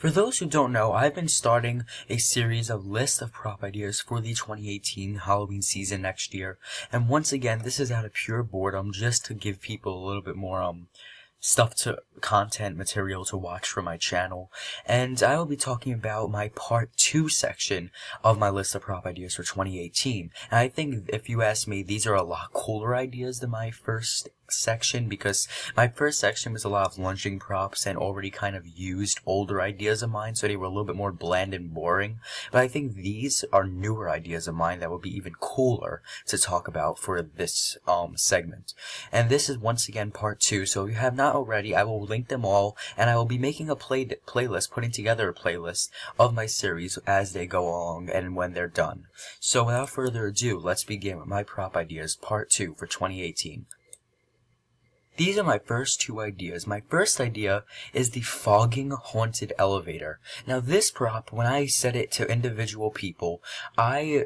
For those who don't know, I've been starting a series of list of prop ideas for the 2018 Halloween season next year. And once again, this is out of pure boredom, just to give people a little bit more content material to watch for my channel. And I will be talking about my part 2 section of my list of prop ideas for 2018. And I think, if you ask me, these are a lot cooler ideas than my first section, because my first section was a lot of lunging props and already kind of used older ideas of mine, so they were a little bit more bland and boring. But I think these are newer ideas of mine that will be even cooler to talk about for this segment. And this is once again part 2, so if you have not already, I will link them all, and I will be making a playlist, putting together a playlist of my series as they go along and when they're done. So without further ado, let's begin with my prop ideas part 2 for 2018. These are my first 2 ideas. My first idea is the fogging haunted elevator. Now this prop, when I said it to individual people, I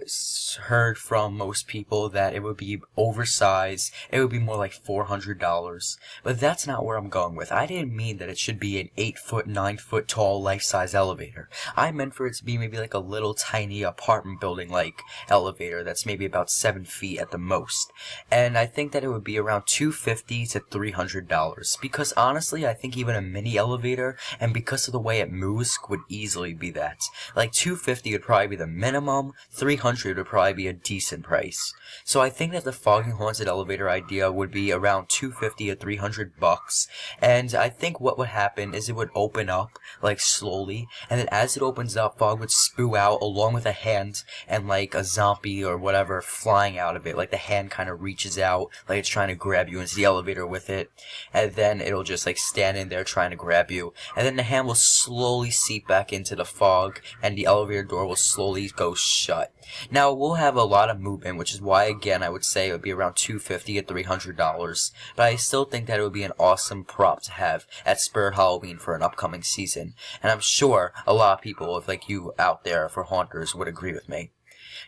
heard from most people that it would be oversized. It would be more like $400. But that's not where I'm going with. I didn't mean that it should be an 8-foot, 9-foot tall life-size elevator. I meant for it to be maybe like a little tiny apartment building like elevator that's maybe about 7 feet at the most. And I think that it would be around $250 to $300, because honestly I think even a mini elevator, and because of the way it moves, would easily be that. Like $250 would probably be the minimum, $300 would probably be a decent price. So I think that the fogging haunted elevator idea would be around $250 to $300, and I think what would happen is it would open up like slowly, and then as it opens up, fog would spew out along with a hand and like a zombie or whatever flying out of it. Like the hand kind of reaches out like it's trying to grab you into the elevator with it, and then it'll just like stand in there trying to grab you, and then the hand will slowly seep back into the fog and the elevator door will slowly go shut. Now we'll have a lot of movement, which is why again I would say it would be around $250 to $300, but I still think that it would be an awesome prop to have at Spirit Halloween for an upcoming season, and I'm sure a lot of people, if like you out there for haunters, would agree with me.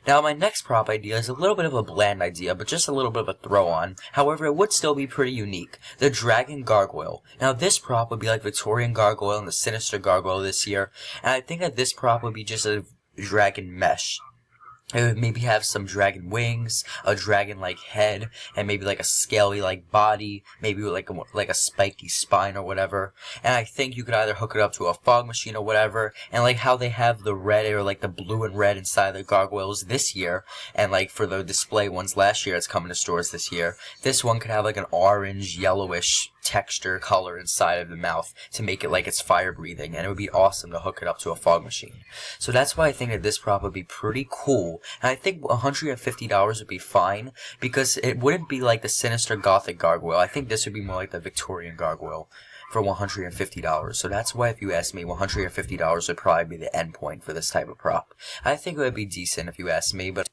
Now my next prop idea is a little bit of a bland idea, but just a little bit of a throw-on. However, it would still be pretty unique. The Dragon Gargoyle. Now this prop would be like Victorian Gargoyle and the Sinister Gargoyle this year, and I think that this prop would be just a dragon mesh. It would maybe have some dragon wings, a dragon-like head, and maybe like a scaly-like body, maybe with like a spiky spine or whatever. And I think you could either hook it up to a fog machine or whatever, and like how they have the red or like the blue and red inside the gargoyles this year, and like for the display ones last year it's coming to stores this year, this one could have like an orange, yellowish texture color inside of the mouth to make it like it's fire breathing, and it would be awesome to hook it up to a fog machine. So that's why I think that this prop would be pretty cool, and I think $150 would be fine, because it wouldn't be like the Sinister Gothic Gargoyle. I think this would be more like the Victorian Gargoyle for $150. So that's why, if you ask me, $150 would probably be the end point for this type of prop. I think it would be decent if you ask me, but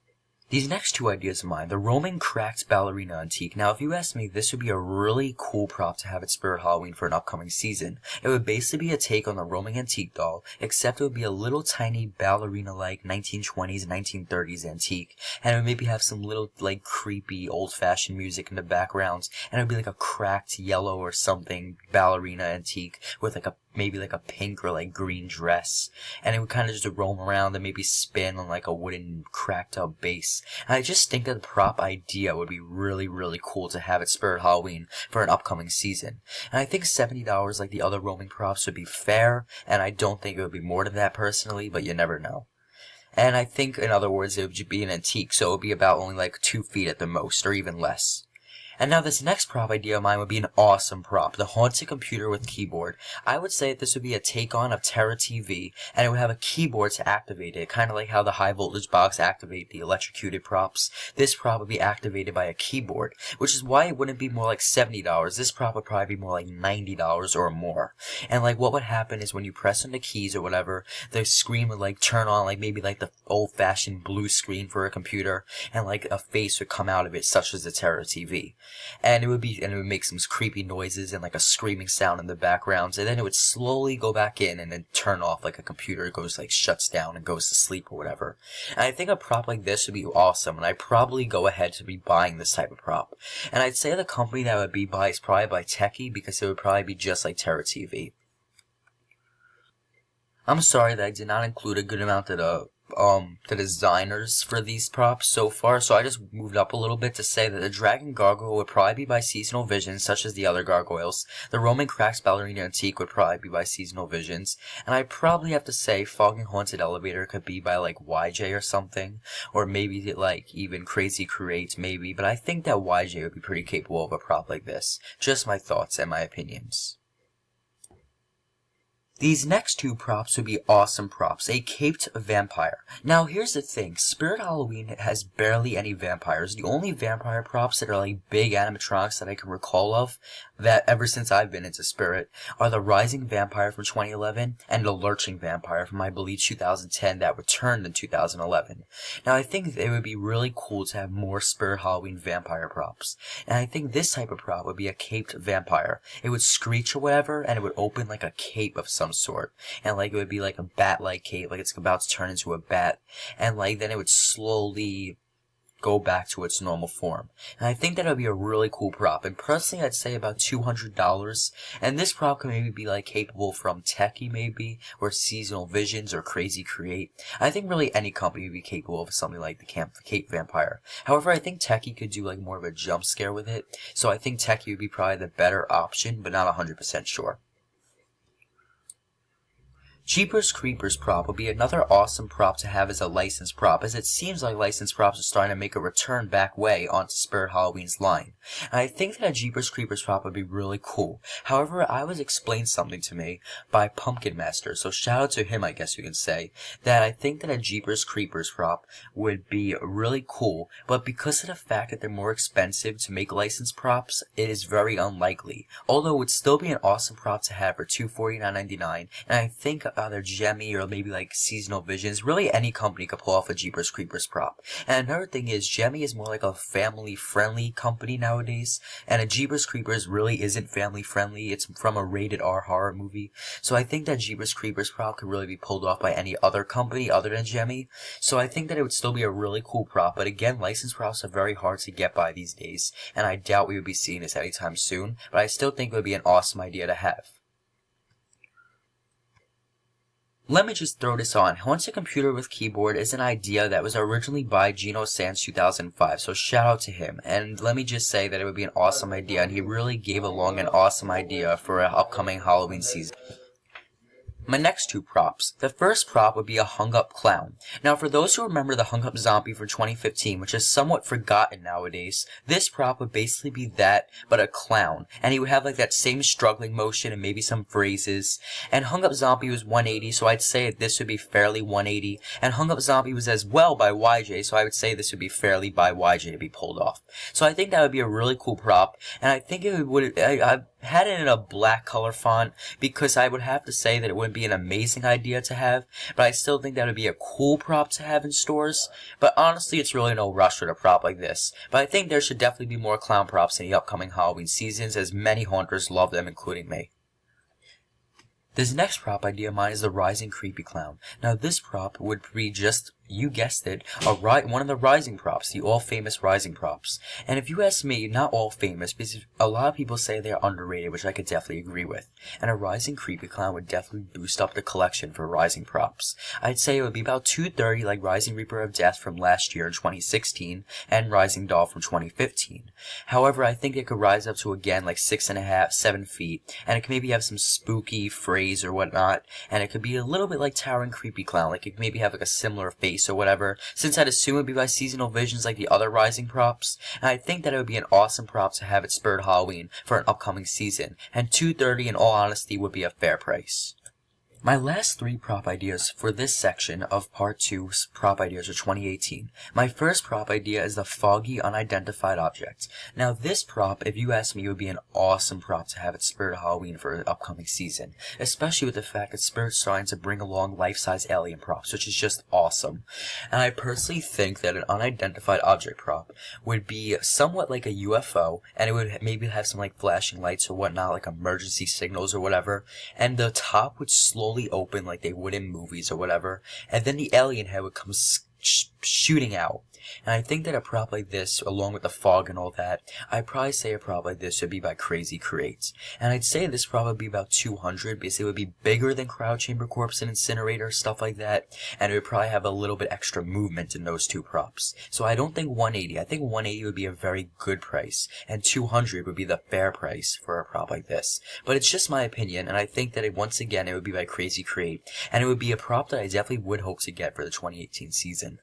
these next 2 ideas of mine, the roaming cracked ballerina antique. Now, if you ask me, this would be a really cool prop to have at Spirit Halloween for an upcoming season. It would basically be a take on the roaming antique doll, except it would be a little tiny ballerina-like 1920s, 1930s antique, and it would maybe have some little, like, creepy, old-fashioned music in the background, and it would be like a cracked yellow or something ballerina antique with like maybe like a pink or like green dress, and it would kind of just roam around and maybe spin on like a wooden cracked up base. And I just think that the prop idea would be really, really cool to have at Spirit Halloween for an upcoming season. And I think $70 like the other roaming props would be fair, and I don't think it would be more than that personally, but you never know. And I think, in other words, it would be an antique, so it would be about only like 2 feet at the most, or even less. And now this next prop idea of mine would be an awesome prop, the haunted computer with keyboard. I would say that this would be a take-on of Terra TV, and it would have a keyboard to activate it, kind of like how the high voltage box activate the electrocuted props. This prop would be activated by a keyboard, which is why it wouldn't be more like $70. This prop would probably be more like $90 or more. And like what would happen is when you press on the keys or whatever, the screen would like turn on like maybe like the old-fashioned blue screen for a computer, and like a face would come out of it, such as the Terra TV. And it would make some creepy noises and like a screaming sound in the background, and then it would slowly go back in and then turn off like a computer goes like shuts down and goes to sleep or whatever. And I think a prop like this would be awesome, and I'd probably go ahead to be buying this type of prop. And I'd say the company that would be by is probably by Techie, because it would probably be just like Terra TV. I'm sorry that I did not include a good amount of the designers for these props so far, so I just moved up a little bit to say that the dragon gargoyle would probably be by Seasonal Visions, such as the other gargoyles. The Roman cracks ballerina antique would probably be by Seasonal Visions, and I probably have to say fogging haunted elevator could be by like YJ or something, or maybe like even Crazy Create maybe, but I think that YJ would be pretty capable of a prop like this. Just my thoughts and my opinions. These next two props would be awesome props. A caped vampire. Now here's the thing, Spirit Halloween has barely any vampires. The only vampire props that are like big animatronics that I can recall of, that ever since I've been into Spirit, are the Rising Vampire from 2011 and the Lurching Vampire from I believe 2010 that returned in 2011. Now I think it would be really cool to have more Spirit Halloween vampire props. And I think this type of prop would be a caped vampire. It would screech or whatever, and it would open like a cape of some sort, and like it would be like a bat-like cape, like it's about to turn into a bat, and like then it would slowly go back to its normal form. And I think that would be a really cool prop, and personally I'd say about $200, and this prop can maybe be like capable from Techie maybe, or Seasonal Visions, or Crazy Create. I think really any company would be capable of something like the Cape Vampire. However, I think Techie could do like more of a jump scare with it, so I think Techie would be probably the better option, but not 100% sure. Jeepers Creepers prop would be another awesome prop to have as a licensed prop, as it seems like licensed props are starting to make a return back way onto Spirit Halloween's line. And I think that a Jeepers Creepers prop would be really cool. However, I was explained something to me by Pumpkin Master, so shout out to him I guess you can say, that I think that a Jeepers Creepers prop would be really cool, but because of the fact that they're more expensive to make licensed props, it is very unlikely. Although it would still be an awesome prop to have for $249.99, and I think either Gemmy or maybe like Seasonal Visions, really any company could pull off a Jeepers Creepers prop. And another thing is, Gemmy is more like a family-friendly company nowadays, and a Jeepers Creepers really isn't family-friendly. It's from a rated R horror movie, so I think that Jeepers Creepers prop could really be pulled off by any other company other than Gemmy, so I think that it would still be a really cool prop, but again, licensed props are very hard to get by these days, and I doubt we would be seeing this anytime soon, but I still think it would be an awesome idea to have. Let me just throw this on. Haunted Computer with Keyboard is an idea that was originally by Gino Sans 2005, so shout out to him. And let me just say that it would be an awesome idea, and he really gave along an awesome idea for an upcoming Halloween season. My next two props. The first prop would be a hung-up clown. Now, for those who remember the hung-up zombie from 2015, which is somewhat forgotten nowadays, this prop would basically be that, but a clown. And he would have like that same struggling motion and maybe some phrases. And hung-up zombie was 180, so I'd say this would be fairly 180. And hung-up zombie was as well by YJ, so I would say this would be fairly by YJ to be pulled off. So I think that would be a really cool prop, and I think it would, I had it in a black color font, because I would have to say that it wouldn't be an amazing idea to have, but I still think that would be a cool prop to have in stores. But honestly, it's really no rush with a prop like this. But I think there should definitely be more clown props in the upcoming Halloween seasons, as many haunters love them, including me. This next prop idea of mine is the Rising Creepy Clown. Now this prop would be just, you guessed it, one of the Rising props, the all-famous Rising props. And if you ask me, not all famous, because a lot of people say they're underrated, which I could definitely agree with. And a Rising Creepy Clown would definitely boost up the collection for Rising props. I'd say it would be about $230 like Rising Reaper of Death from last year in 2016, and Rising Doll from 2015. However, I think it could rise up to again like 6.5, 7 feet, and it could maybe have some spooky phrase or whatnot, and it could be a little bit like Towering Creepy Clown, like it could maybe have like a similar face or whatever, since I'd assume it would be by Seasonal Visions like the other Rising props, and I think that it would be an awesome prop to have at Spirit Halloween for an upcoming season, and $230 in all honesty would be a fair price. My last three prop ideas for this section of Part 2's prop ideas for 2018. My first prop idea is the foggy unidentified object. Now this prop, if you ask me, would be an awesome prop to have at Spirit Halloween for the upcoming season, especially with the fact that Spirit's starting to bring along life-size alien props, which is just awesome. And I personally think that an unidentified object prop would be somewhat like a UFO, and it would maybe have some like flashing lights or whatnot, like emergency signals or whatever, and the top would slowly open like they would in movies or whatever, and then the alien head would come shooting out. And I think that a prop like this, along with the fog and all that, I'd probably say a prop like this would be by Crazy Creates. And I'd say this prop would be about 200, because it would be bigger than Crowd Chamber Corpse and Incinerator, stuff like that, and it would probably have a little bit extra movement in those two props. So I don't think 180. I think 180 would be a very good price, and 200 would be the fair price for a prop like this. But it's just my opinion, and I think that once again, it would be by Crazy Create, and it would be a prop that I definitely would hope to get for the 2018 season.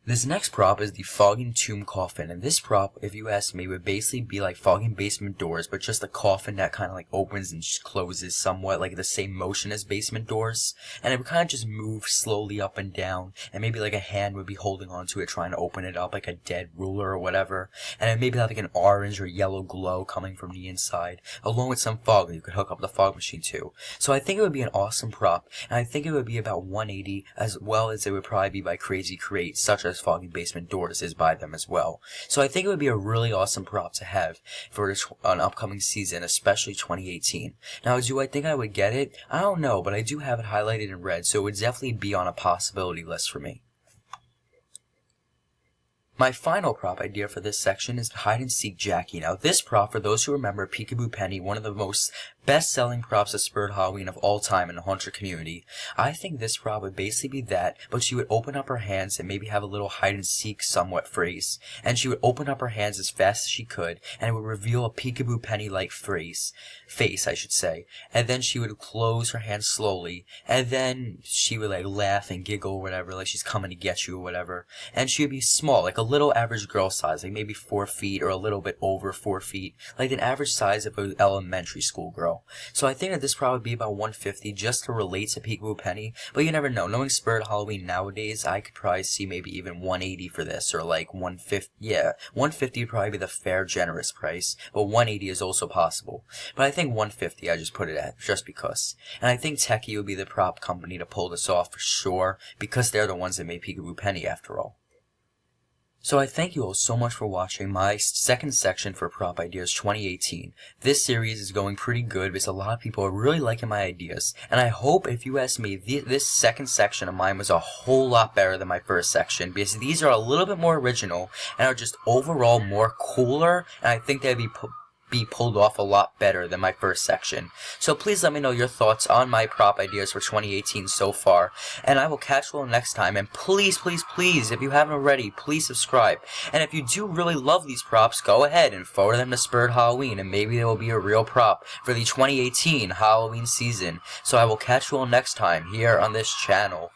This next prop is the Fogging Tomb Coffin, and this prop, if you ask me, would basically be like Fogging Basement Doors, but just a coffin that kind of like opens and just closes somewhat like the same motion as basement doors, and it would kind of just move slowly up and down, and maybe like a hand would be holding onto it trying to open it up like a dead ruler or whatever, and it maybe have like an orange or yellow glow coming from the inside, along with some fog that you could hook up the fog machine to. So I think it would be an awesome prop, and I think it would be about 180, as well as it would probably be by Crazy Creates, such as Fogging Basement Doors is by them as well. So I think it would be a really awesome prop to have for an upcoming season, especially 2018. Now, do I think I would get it? I don't know, but I do have it highlighted in red, so it would definitely be on a possibility list for me. My final prop idea for this section is Hide and Seek Jackie. Now, this prop, for those who remember Peekaboo Penny, one of the most best-selling props of Spirit Halloween of all time in the Haunter community, I think this prop would basically be that, but she would open up her hands and maybe have a little hide-and-seek somewhat phrase, and she would open up her hands as fast as she could, and it would reveal a Peekaboo Penny-like face, I should say, and then she would close her hands slowly, and then she would like laugh and giggle or whatever, like she's coming to get you or whatever, and she would be small, like a little average girl size, like maybe 4 feet or a little bit over 4 feet, like an average size of an elementary school girl. So I think that this probably would be about 150 just to relate to Peekaboo Penny, but you never know. Knowing Spirit Halloween nowadays, I could probably see maybe even 180 for this, or like 150. Yeah, 150 would probably be the fair, generous price, but 180 is also possible. But I think 150 I just put it at, just because. And I think Techie would be the prop company to pull this off for sure, because they're the ones that made Peekaboo Penny after all. So I thank you all so much for watching my second section for Prop Ideas 2018. This series is going pretty good because a lot of people are really liking my ideas. And I hope, if you ask me, this second section of mine was a whole lot better than my first section, because these are a little bit more original and are just overall more cooler, and I think they'd be pulled off a lot better than my first section. So please let me know your thoughts on my prop ideas for 2018 so far, and I will catch you all next time. And please, please, please, if you haven't already, please subscribe. And if you do really love these props, go ahead and forward them to Spirit Halloween, and maybe there will be a real prop for the 2018 Halloween season. So I will catch you all next time here on this channel.